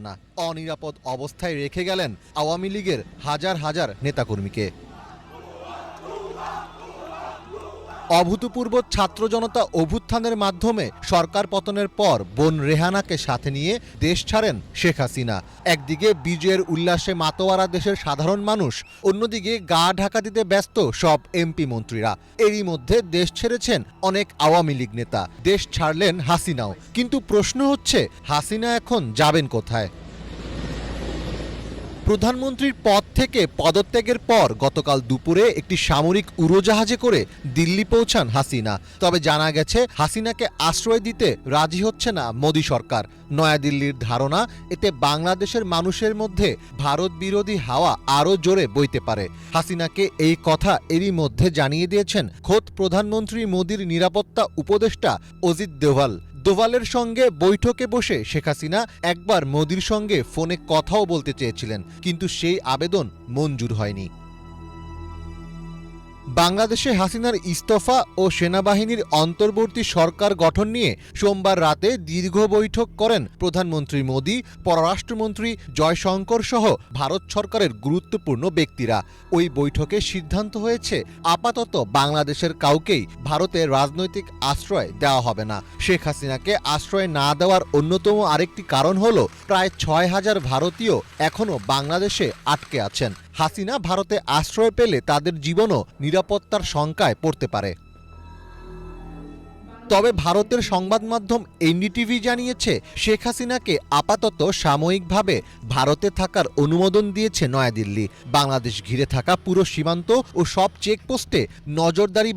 না, অনিরাপদ অবস্থায় রেখে গেলেন আওয়ামী লীগের হাজার হাজার নেতাকর্মীকে। অভূতপূর্ব ছাত্র জনতা অভ্যুত্থানের মাধ্যমে সরকার পতনের পর বোন রেহানাকে সাথে নিয়ে দেশ ছাড়েন শেখ হাসিনা। একদিকে বিজয়ের উল্লাসে মাতোয়ারা দেশের সাধারণ মানুষ, অন্যদিকে গা ঢাকা দিতে ব্যস্ত সব এমপি মন্ত্রীরা। এরই মধ্যে দেশ ছেড়েছেন অনেক আওয়ামী লীগ নেতা, দেশ ছাড়লেন হাসিনাও। কিন্তু প্রশ্ন হচ্ছে, হাসিনা এখন যাবেন কোথায়? প্রধানমন্ত্রীর পদ থেকে পদত্যাগের পর গতকাল দুপুরে একটি সামরিক উড়োজাহাজে করে দিল্লি পৌঁছান হাসিনা। তবে জানা গেছে, হাসিনাকে আশ্রয় দিতে রাজি হচ্ছে না মোদি সরকার। নয়াদিল্লির ধারণা, এতে বাংলাদেশের মানুষের মধ্যে ভারত বিরোধী হাওয়া আরও জোরে বইতে পারে। হাসিনাকে এই কথা এরই মধ্যে জানিয়ে দিয়েছেন খোদ প্রধানমন্ত্রী মোদির নিরাপত্তা উপদেষ্টা অজিত দোভালের সঙ্গে বৈঠকে বসে শেখ হাসিনা একবার মোদির সঙ্গে ফোনে কথাও বলতে চেয়েছিলেন, কিন্তু সেই আবেদন মঞ্জুর হয়নি। বাংলাদেশে হাসিনার ইস্তফা ও সেনাবাহিনীর অন্তর্বর্তী সরকার গঠন নিয়ে সোমবার রাতে দীর্ঘ বৈঠক করেন প্রধানমন্ত্রী মোদি, পররাষ্ট্রমন্ত্রী জয়শঙ্কর সহ ভারত সরকারের গুরুত্বপূর্ণ ব্যক্তিরা। ওই বৈঠকে সিদ্ধান্ত হয়েছে, আপাতত বাংলাদেশের কাউকেই ভারতের রাজনৈতিক আশ্রয় দেওয়া হবে না। শেখ হাসিনাকে আশ্রয় না দেওয়ার অন্যতম আরেকটি কারণ হল, প্রায় ৬,০০০ ভারতীয় এখনও বাংলাদেশে আটকে আছেন। হাসিনা ভারতে আশ্রয় পেলে তাদের জীবনও নিরাপত্তার শঙ্কায় পড়তে পারে। তবে ভারতের সংবাদ মাধ্যম এনডিটিভি জানিয়েছে, শেখ হাসিনাকে আপাতত সাময়িকভাবে ভারতে থাকার অনুমোদন দিয়েছে নয়াদিল্লি। বাংলাদেশ ঘিরে থাকা পুরো সীমান্ত ও সব চেকপোস্টে নজরদারি